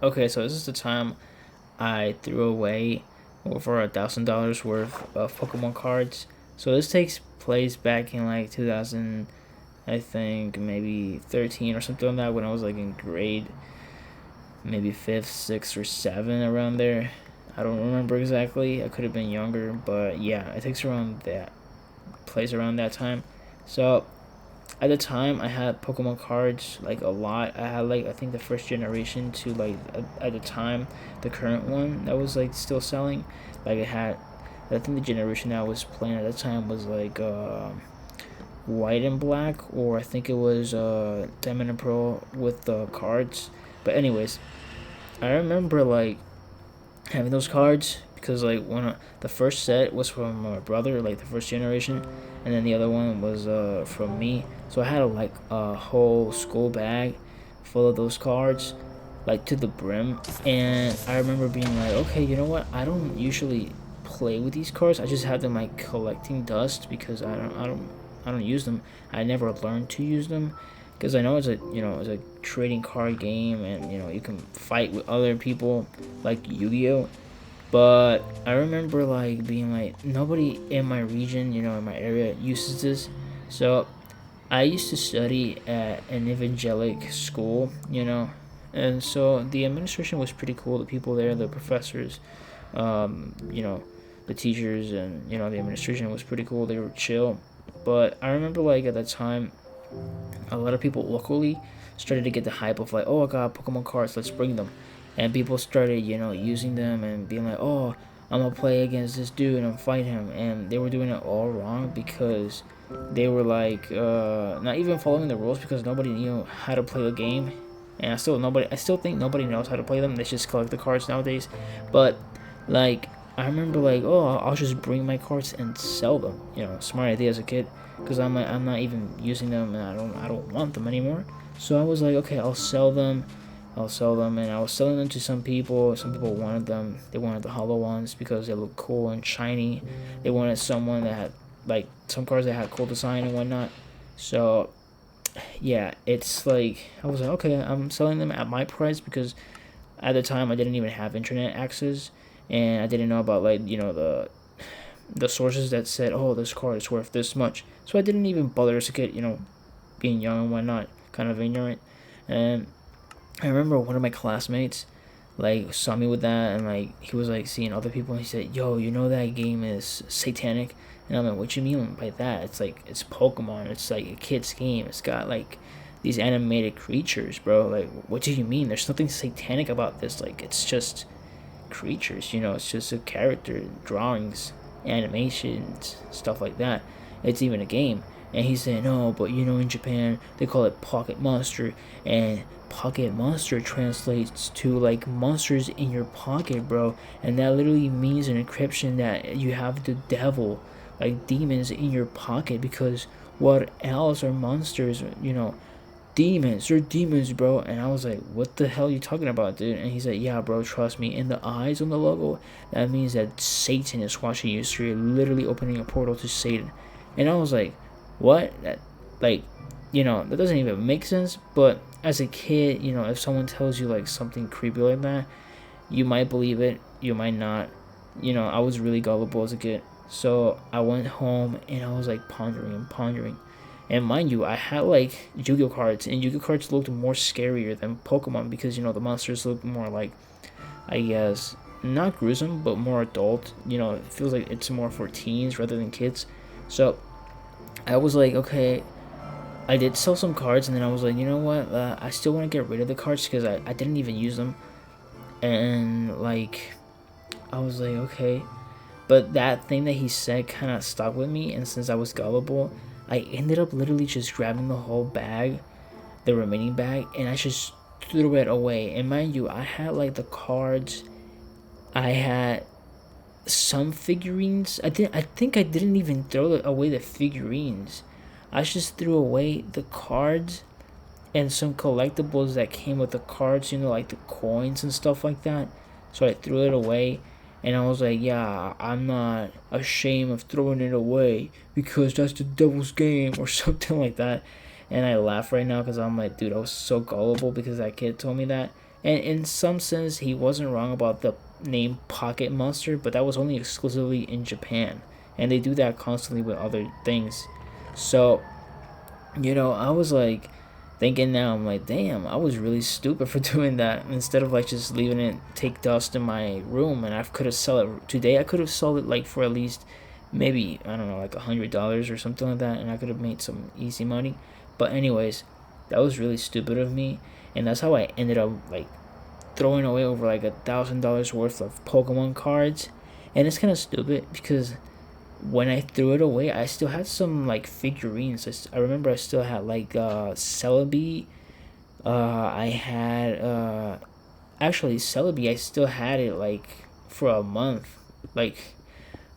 Okay, so this is the time I threw away over $1,000 worth of Pokemon cards. So this takes place back in like 2000, I think maybe 13 or something like that, when I was like in grade maybe fifth, sixth, or seven around there. I don't remember exactly. I could have been younger, but yeah, it takes around that place around that time. So at the time, I had Pokemon cards like a lot. I had like I think the first generation to like at the time the current one that was like still selling. Like it had, I think the generation that I was playing at the time was like white and black, or I think it was Diamond and Pearl with the cards. But anyways, I remember like having those cards because like the first set was from my brother, like the first generation, and then the other one was from me. So I had like a whole school bag full of those cards, like to the brim. And I remember being like, okay, you know what? I don't usually play with these cards. I just have them like collecting dust because I don't use them. I never learned to use them because I know it's a trading card game, and you can fight with other people like Yu-Gi-Oh. But I remember like being like nobody in my region, in my area uses this. So I used to study at an evangelic school, and so the administration was pretty cool. The people there, the professors, um, you know, the teachers, and the administration was pretty cool. They were chill. But I remember like at that time, a lot of people locally started to get the hype of like, oh, I got Pokemon cards, let's bring them, and people started, using them and being like, oh, I'm gonna play against this dude and fight him, and they were doing it all wrong because they were like not even following the rules because nobody knew how to play the game, and I still think nobody knows how to play them. They just collect the cards nowadays, but like I remember like, oh, I'll just bring my cards and sell them. Smart idea as a kid because I'm not even using them, and I don't want them anymore. So I was like, okay, I'll sell them. I'll sell them, and I was selling them to some people. Some people wanted them. They wanted the hollow ones because they look cool and shiny. They wanted someone that had like some cards that had cool design and whatnot. So yeah, it's like I was like, okay, I'm selling them at my price because at the time I didn't even have internet access, and I didn't know about like the sources that said, oh, this card is worth this much. So I didn't even bother to get, being young and whatnot, kind of ignorant. And I remember one of my classmates like saw me with that, and like he was like seeing other people, and he said, yo, that game is satanic. And I'm like, what you mean by that? It's like, it's Pokemon. It's like a kid's game. It's got like these animated creatures, bro. Like, what do you mean? There's nothing satanic about this. Like, it's just creatures, it's just a character, drawings, animations, stuff like that. It's even a game. And he said, no, but in Japan, they call it Pocket Monster, and Pocket Monster translates to like monsters in your pocket, bro. And that literally means an encryption that you have the devil, like demons in your pocket, because what else are monsters, demons. They're demons, bro. And I was like, what the hell are you talking about, dude? And he said, yeah, bro, trust me. In the eyes on the logo, that means that Satan is watching you. So you're literally opening a portal to Satan. And I was like, what? Like, that doesn't even make sense. But as a kid, if someone tells you like something creepy like that, you might believe it, you might not. I was really gullible as a kid. So I went home and I was like pondering and pondering. And mind you, I had like Yu-Gi-Oh cards, and Yu-Gi-Oh cards looked more scarier than Pokemon because the monsters look more like, I guess, not gruesome but more adult. It feels like it's more for teens rather than kids. So I was like, okay, I did sell some cards, and then I was like, you know what? I still want to get rid of the cards because I didn't even use them, and like I was like, okay. But that thing that he said kind of stuck with me, and since I was gullible, I ended up literally just grabbing the whole bag, the remaining bag, and I just threw it away. And mind you, I had like the cards, I had some figurines. I think I didn't even throw away the figurines. I just threw away the cards and some collectibles that came with the cards, like the coins and stuff like that. So I threw it away, and I was like, yeah, I'm not ashamed of throwing it away because that's the devil's game or something like that. And I laugh right now because I'm like, dude, I was so gullible because that kid told me that. And in some sense, he wasn't wrong about the name Pocket Monster, but that was only exclusively in Japan, and they do that constantly with other things. So, I was like thinking now, I'm like, damn, I was really stupid for doing that. Instead of like just leaving it take dust in my room, and I could have sold it today. I could have sold it like for at least maybe, I don't know, like $100 or something like that, and I could have made some easy money. But anyways, that was really stupid of me, and that's how I ended up like throwing away over like $1,000 worth of Pokemon cards. And it's kind of stupid because when I threw it away, I still had some like figurines. I remember I still had like Celebi. I had actually Celebi. I still had it like for a month. Like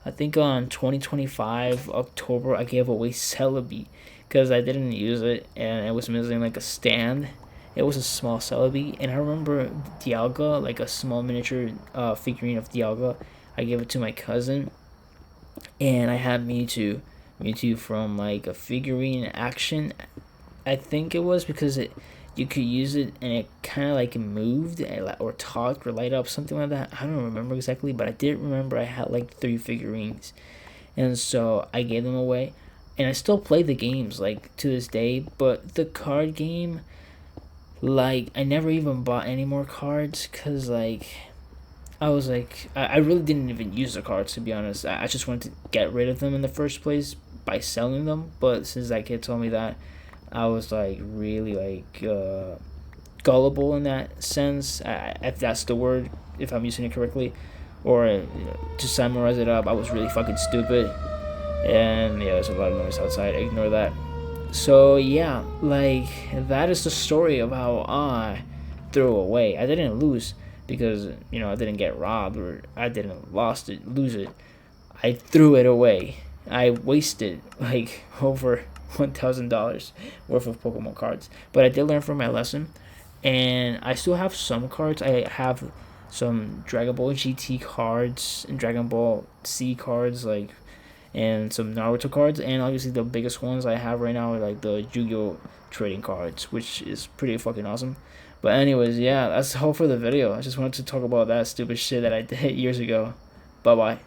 I think on 2025 October, I gave away Celebi because I didn't use it and it was missing like a stand. It was a small Celebi, and I remember Dialga, like a small miniature figurine of Dialga. I gave it to my cousin, and I had Mewtwo from like a figurine action. I think it was because you could use it and it kind of like moved or talked or light up, something like that. I don't remember exactly, but I did remember I had like 3 figurines, and so I gave them away. And I still play the games like to this day, but the card game, like I never even bought any more cards because like I was like, I really didn't even use the cards, to be honest. I just wanted to get rid of them in the first place by selling them. But since that kid told me that, I was like really like gullible in that sense, if that's the word, if I'm using it correctly. Or to summarize it up, I was really fucking stupid. And yeah, there's a lot of noise outside. Ignore that. So yeah, like that is the story of how I threw away. I didn't lose because I didn't get robbed or I didn't lose it. I threw it away. I wasted like over $1,000 worth of Pokemon cards, but I did learn from my lesson, and I still have some cards. I have some Dragon Ball GT cards and Dragon Ball C cards, like, and some Naruto cards, and obviously the biggest ones I have right now are like the Yu-Gi-Oh trading cards, which is pretty fucking awesome. But anyways, yeah, that's all for the video. I just wanted to talk about that stupid shit that I did years ago. Bye bye.